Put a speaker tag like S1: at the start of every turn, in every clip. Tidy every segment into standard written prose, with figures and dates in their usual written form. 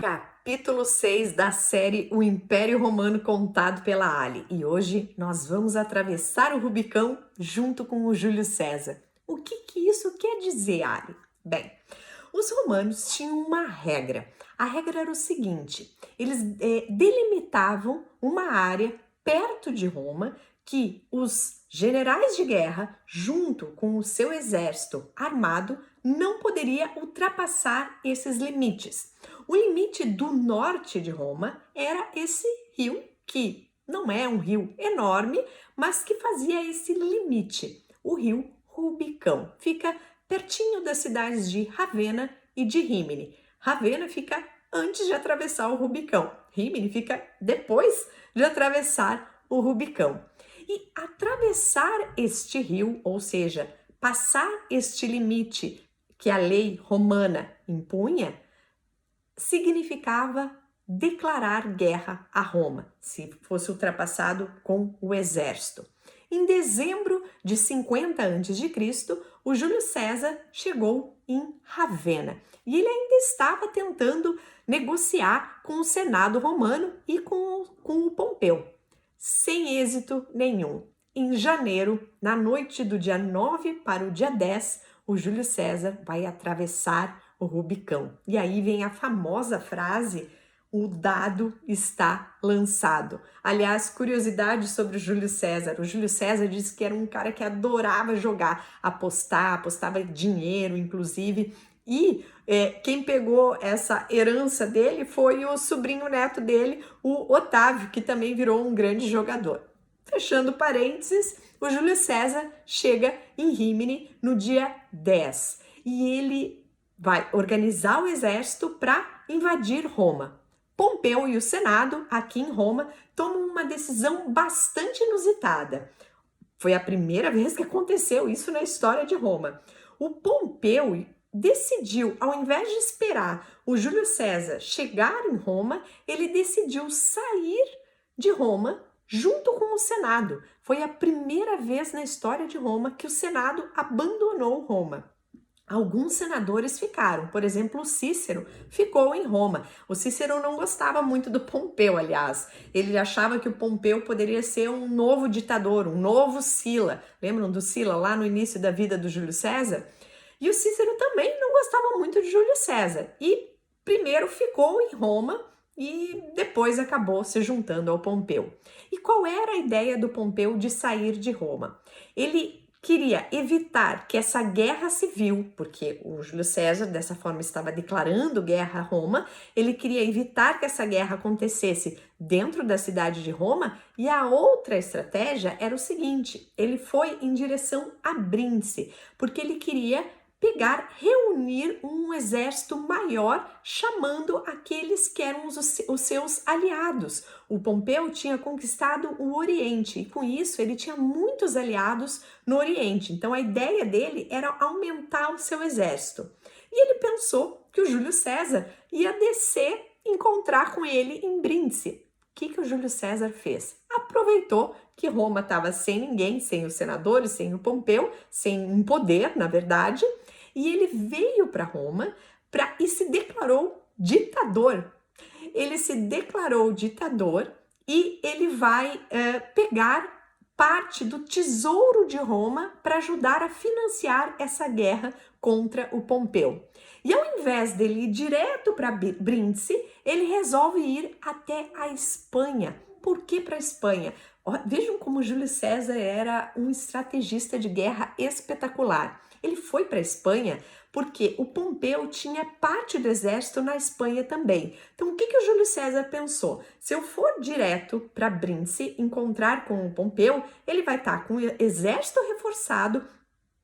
S1: Capítulo 6 da série O Império Romano contado pela Ali. E hoje nós vamos atravessar o Rubicão junto com o Júlio César. O que isso quer dizer, Ali? Bem, os romanos tinham uma regra. A regra era o seguinte: eles delimitavam uma área perto de Roma que os generais de guerra, junto com o seu exército armado, não poderia ultrapassar esses limites. O limite do norte de Roma era esse rio, que não é um rio enorme, mas que fazia esse limite, o rio Rubicão. Fica pertinho das cidades de Ravenna e de Rímini. Ravenna fica antes de atravessar o Rubicão. Rímini fica depois de atravessar o Rubicão. E atravessar este rio, ou seja, passar este limite que a lei romana impunha, significava declarar guerra a Roma, se fosse ultrapassado com o exército. Em dezembro de 50 a.C., o Júlio César chegou em Ravenna e ele ainda estava tentando negociar com o Senado romano e com o Pompeu, sem êxito nenhum. Em janeiro, na noite do dia 9 para o dia 10, o Júlio César vai atravessar o Rubicão. E aí vem a famosa frase: o dado está lançado. Aliás, curiosidade sobre o Júlio César. O Júlio César disse que era um cara que adorava jogar, apostava dinheiro, inclusive. E quem pegou essa herança dele foi o sobrinho neto dele, o Otávio, que também virou um grande jogador. Fechando parênteses, o Júlio César chega em Rímini no dia 10 e ele vai organizar o exército para invadir Roma. Pompeu e o Senado, aqui em Roma, tomam uma decisão bastante inusitada. Foi a primeira vez que aconteceu isso na história de Roma. O Pompeu decidiu, ao invés de esperar o Júlio César chegar em Roma, ele decidiu sair de Roma junto com o Senado. Foi a primeira vez na história de Roma que o Senado abandonou Roma. Alguns senadores ficaram, por exemplo, o Cícero ficou em Roma. O Cícero não gostava muito do Pompeu, aliás. Ele achava que o Pompeu poderia ser um novo ditador, um novo Sila. Lembram do Sila lá no início da vida do Júlio César? E o Cícero também não gostava muito de Júlio César. E primeiro ficou em Roma e depois acabou se juntando ao Pompeu. E qual era a ideia do Pompeu de sair de Roma? Ele queria evitar que essa guerra civil, porque o Júlio César dessa forma estava declarando guerra a Roma, ele queria evitar que essa guerra acontecesse dentro da cidade de Roma, e a outra estratégia era o seguinte: ele foi em direção a Brince, porque ele queria reunir um exército maior, chamando aqueles que eram os seus aliados. O Pompeu tinha conquistado o Oriente e com isso ele tinha muitos aliados no Oriente. Então a ideia dele era aumentar o seu exército. E ele pensou que o Júlio César ia descer e encontrar com ele em Brince. O que o Júlio César fez? Aproveitou que Roma estava sem ninguém, sem os senadores, sem o Pompeu, sem um poder, na verdade, e ele veio para Roma e se declarou ditador. Ele se declarou ditador e ele vai pegar parte do tesouro de Roma para ajudar a financiar essa guerra contra o Pompeu. E ao invés dele ir direto para Brince, ele resolve ir até a Espanha. Por que para a Espanha? Vejam como Júlio César era um estrategista de guerra espetacular. Ele foi para a Espanha porque o Pompeu tinha parte do exército na Espanha também. Então, o que o Júlio César pensou? Se eu for direto para Brince encontrar com o Pompeu, ele vai estar com o exército reforçado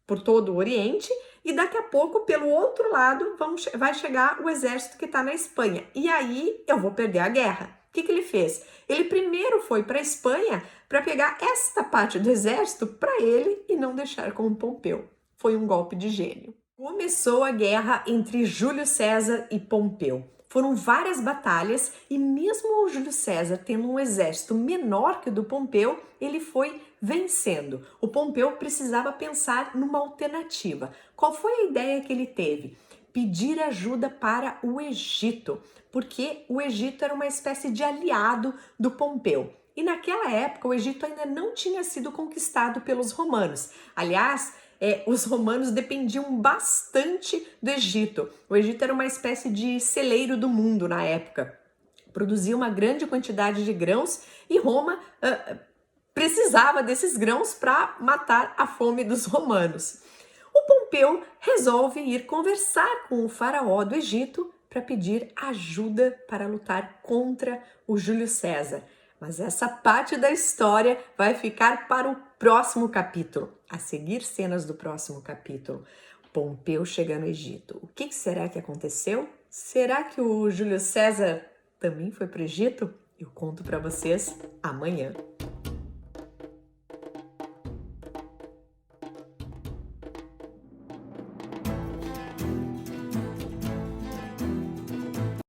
S1: por todo o Oriente e daqui a pouco, pelo outro lado, vai chegar o exército que está na Espanha. E aí eu vou perder a guerra. O que ele fez? Ele primeiro foi para a Espanha para pegar esta parte do exército para ele e não deixar com o Pompeu. Foi um golpe de gênio. Começou a guerra entre Júlio César e Pompeu. Foram várias batalhas e mesmo o Júlio César tendo um exército menor que o do Pompeu, ele foi vencendo. O Pompeu precisava pensar numa alternativa. Qual foi a ideia que ele teve? pedir ajuda para o Egito, porque o Egito era uma espécie de aliado do Pompeu. E naquela época o Egito ainda não tinha sido conquistado pelos romanos. Aliás, os romanos dependiam bastante do Egito. O Egito era uma espécie de celeiro do mundo na época. Produzia uma grande quantidade de grãos e Roma precisava desses grãos para matar a fome dos romanos. O Pompeu resolve ir conversar com o faraó do Egito para pedir ajuda para lutar contra o Júlio César. Mas essa parte da história vai ficar para o próximo capítulo. A seguir, cenas do próximo capítulo. Pompeu chega no Egito. O que será que aconteceu? Será que o Júlio César também foi para o Egito? Eu conto para vocês amanhã.